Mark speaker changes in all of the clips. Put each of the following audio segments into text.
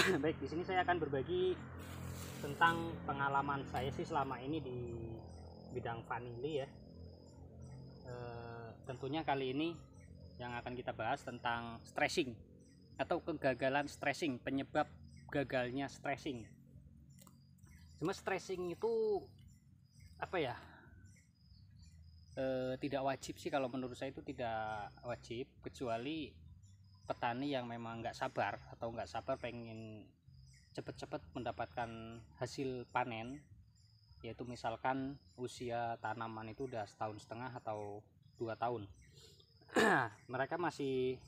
Speaker 1: Baik, di sini saya akan berbagi tentang pengalaman saya sih selama ini di bidang vanili ya. Tentunya kali ini yang akan kita bahas tentang stressing atau kegagalan stressing, penyebab gagalnya stressing. Cuma stressing itu apa ya? Tidak wajib sih, kalau menurut saya itu tidak wajib, kecuali petani yang memang nggak sabar atau nggak sabar pengen cepet-cepet mendapatkan hasil panen, yaitu misalkan usia tanaman itu udah 1,5 tahun atau 2 tahun. Mereka masih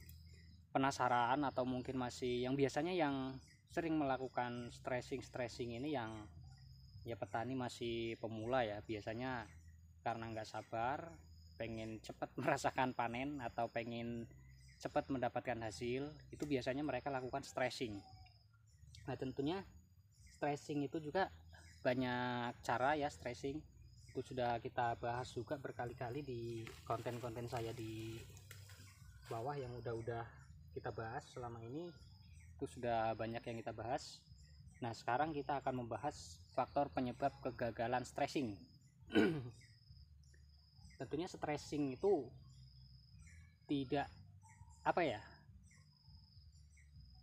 Speaker 1: penasaran atau mungkin masih, yang biasanya yang sering melakukan stressing ini yang ya petani masih pemula ya, biasanya karena nggak sabar pengen cepat merasakan panen atau pengen cepat mendapatkan hasil, itu biasanya mereka lakukan stressing. Nah, tentunya stressing itu juga banyak cara ya. Stressing itu sudah kita bahas juga berkali-kali di konten-konten saya di bawah yang udah kita bahas selama ini, itu sudah banyak yang kita bahas. Nah, sekarang kita akan membahas faktor penyebab kegagalan stressing. Tentunya stressing itu tidak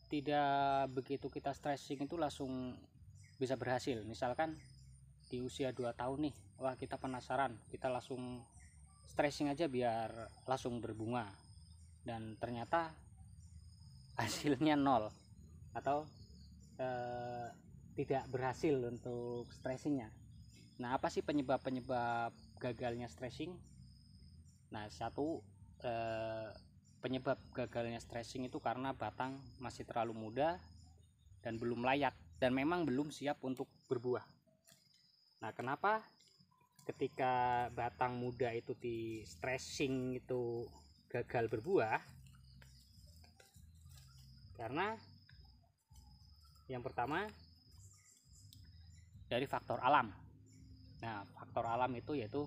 Speaker 1: tidak begitu kita stressing itu langsung bisa berhasil. Misalkan di usia 2 tahun nih, wah kita penasaran, kita langsung stressing aja biar langsung berbunga, dan ternyata hasilnya nol atau tidak berhasil untuk stressingnya. Nah, apa sih penyebab gagalnya stressing? Nah, satu, penyebab gagalnya stressing itu karena batang masih terlalu muda dan belum layak, dan memang belum siap untuk berbuah. Nah, kenapa ketika batang muda itu di stressing itu gagal berbuah? Karena yang pertama dari faktor alam. Nah, faktor alam itu yaitu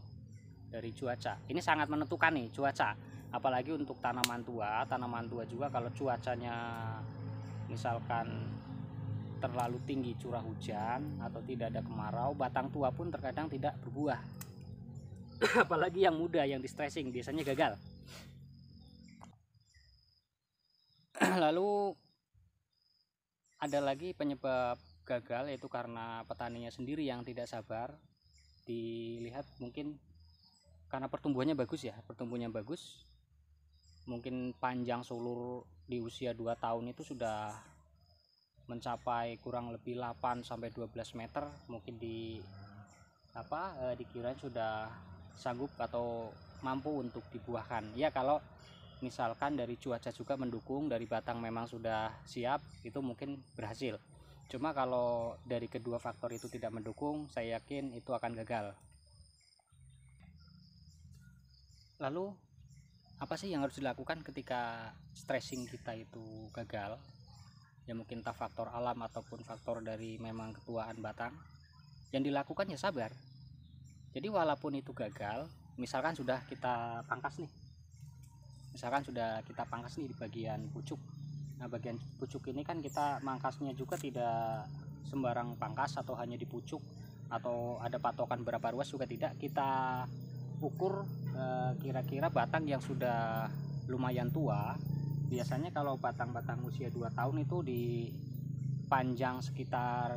Speaker 1: dari cuaca. Ini sangat menentukan nih, cuaca. Apalagi untuk tanaman tua juga, kalau cuacanya misalkan terlalu tinggi curah hujan atau tidak ada kemarau, batang tua pun terkadang tidak berbuah. Apalagi yang muda yang di stressing biasanya gagal. Lalu ada lagi penyebab gagal, yaitu karena petaninya sendiri yang tidak sabar. Dilihat mungkin karena pertumbuhannya bagus, mungkin panjang sulur di usia 2 tahun itu sudah mencapai kurang lebih 8 sampai 12 meter, mungkin dikira sudah sanggup atau mampu untuk dibuahkan. Ya, kalau misalkan dari cuaca juga mendukung, dari batang memang sudah siap, itu mungkin berhasil. Cuma kalau dari kedua faktor itu tidak mendukung, saya yakin itu akan gagal. Lalu apa sih yang harus dilakukan ketika stressing kita itu gagal? Ya mungkin entah faktor alam ataupun faktor dari memang ketuaan batang. Yang dilakukan ya sabar. Jadi walaupun itu gagal, misalkan sudah kita pangkas nih di bagian pucuk. Nah, bagian pucuk ini kan kita mangkasnya juga tidak sembarang pangkas atau hanya di pucuk, atau ada patokan berapa ruas juga tidak. Kita ukur kira-kira batang yang sudah lumayan tua. Biasanya kalau batang-batang usia 2 tahun itu di panjang sekitar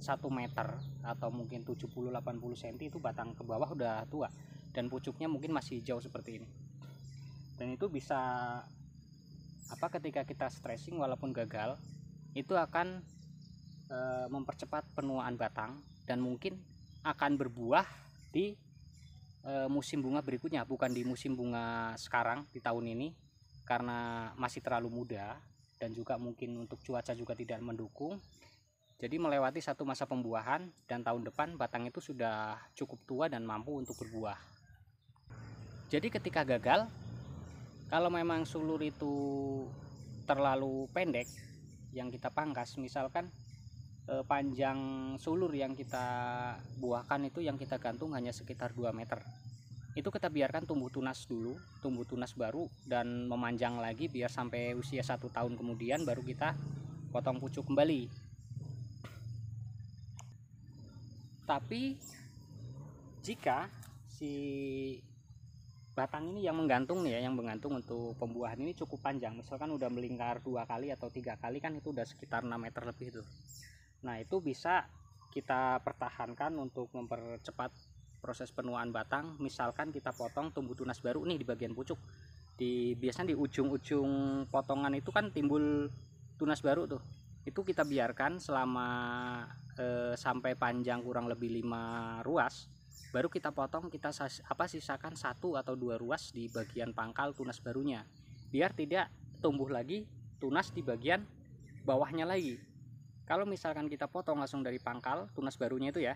Speaker 1: 1 meter atau mungkin 70-80 cm, itu batang ke bawah udah tua dan pucuknya mungkin masih jauh seperti ini. Dan itu bisa ketika kita stressing walaupun gagal, itu akan mempercepat penuaan batang dan mungkin akan berbuah di musim bunga berikutnya, bukan di musim bunga sekarang di tahun ini, karena masih terlalu muda dan juga mungkin untuk cuaca juga tidak mendukung. Jadi melewati satu masa pembuahan, dan tahun depan batang itu sudah cukup tua dan mampu untuk berbuah. Jadi ketika gagal, kalau memang sulur itu terlalu pendek yang kita pangkas, misalkan panjang sulur yang kita buahkan itu yang kita gantung hanya sekitar 2 meter, itu kita biarkan tumbuh tunas baru dan memanjang lagi biar sampai usia 1 tahun kemudian baru kita potong pucuk kembali. Tapi jika si batang ini yang menggantung nih ya, yang menggantung untuk pembuahan ini cukup panjang, misalkan udah melingkar 2 kali atau 3 kali, kan itu udah sekitar 6 meter lebih tuh. Nah itu bisa kita pertahankan untuk mempercepat proses penuaan batang. Misalkan kita potong tumbuh tunas baru nih di bagian pucuk, biasanya di ujung-ujung potongan itu kan timbul tunas baru tuh. Itu kita biarkan selama sampai panjang kurang lebih 5 ruas, baru kita potong, kita sisakan 1 atau 2 ruas di bagian pangkal tunas barunya, biar tidak tumbuh lagi tunas di bagian bawahnya lagi. Kalau misalkan kita potong langsung dari pangkal tunas barunya itu ya,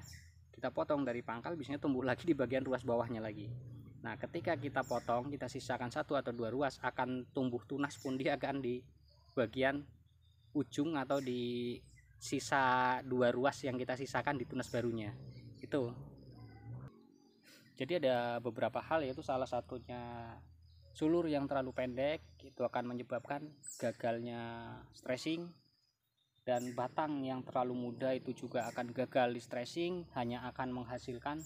Speaker 1: kita potong dari pangkal, biasanya tumbuh lagi di bagian ruas bawahnya lagi. Nah ketika kita potong, kita sisakan 1 atau 2 ruas, akan tumbuh tunas pun dia akan di bagian ujung atau di sisa 2 ruas yang kita sisakan di tunas barunya itu. Jadi ada beberapa hal, yaitu salah satunya sulur yang terlalu pendek itu akan menyebabkan gagalnya stressing, dan batang yang terlalu muda itu juga akan gagal di stressing, hanya akan menghasilkan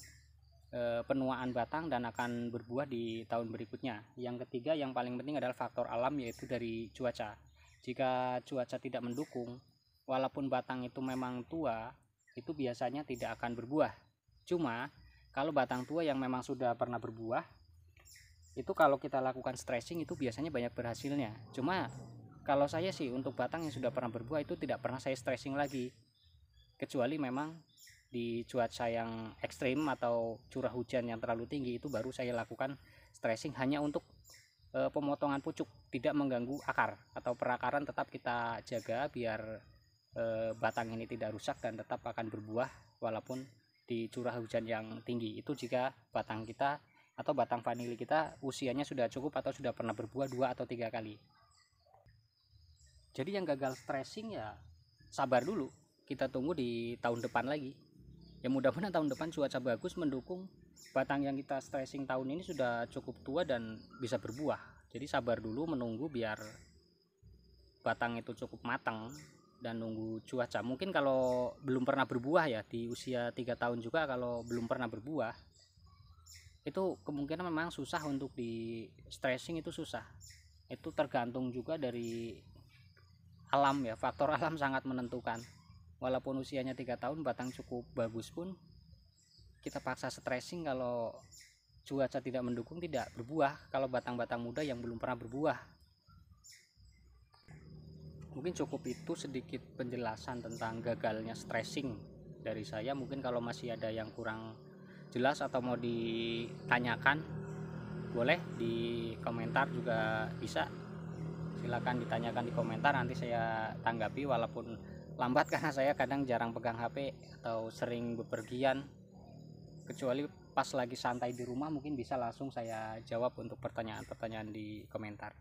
Speaker 1: penuaan batang dan akan berbuah di tahun berikutnya. Yang ketiga yang paling penting adalah faktor alam, yaitu dari cuaca. Jika cuaca tidak mendukung, walaupun batang itu memang tua, itu biasanya tidak akan berbuah. Cuma kalau batang tua yang memang sudah pernah berbuah, itu kalau kita lakukan stressing itu biasanya banyak berhasilnya. Cuma kalau saya sih untuk batang yang sudah pernah berbuah itu tidak pernah saya stressing lagi, kecuali memang di cuaca yang ekstrim atau curah hujan yang terlalu tinggi, itu baru saya lakukan stressing hanya untuk pemotongan pucuk, tidak mengganggu akar atau perakaran. Tetap kita jaga biar batang ini tidak rusak dan tetap akan berbuah walaupun di curah hujan yang tinggi. Itu jika batang kita atau batang vanili kita usianya sudah cukup atau sudah pernah berbuah 2 atau 3 kali. Jadi yang gagal stressing ya sabar dulu, kita tunggu di tahun depan lagi. Ya mudah-mudahan tahun depan cuaca bagus mendukung, batang yang kita stressing tahun ini sudah cukup tua dan bisa berbuah. Jadi sabar dulu menunggu biar batang itu cukup matang dan nunggu cuaca. Mungkin kalau belum pernah berbuah ya, di usia 3 tahun juga kalau belum pernah berbuah, itu kemungkinan memang susah untuk di stressing, itu susah. Itu tergantung juga dari alam ya, faktor alam sangat menentukan. Walaupun usianya 3 tahun batang cukup bagus pun, kita paksa stressing, kalau cuaca tidak mendukung tidak berbuah kalau batang-batang muda yang belum pernah berbuah. Mungkin cukup itu sedikit penjelasan tentang gagalnya stressing dari saya. Mungkin kalau masih ada yang kurang jelas atau mau ditanyakan, boleh di komentar juga bisa. Silakan ditanyakan di komentar, nanti saya tanggapi walaupun lambat karena saya kadang jarang pegang HP atau sering bepergian. Kecuali pas lagi santai di rumah mungkin bisa langsung saya jawab untuk pertanyaan-pertanyaan di komentar.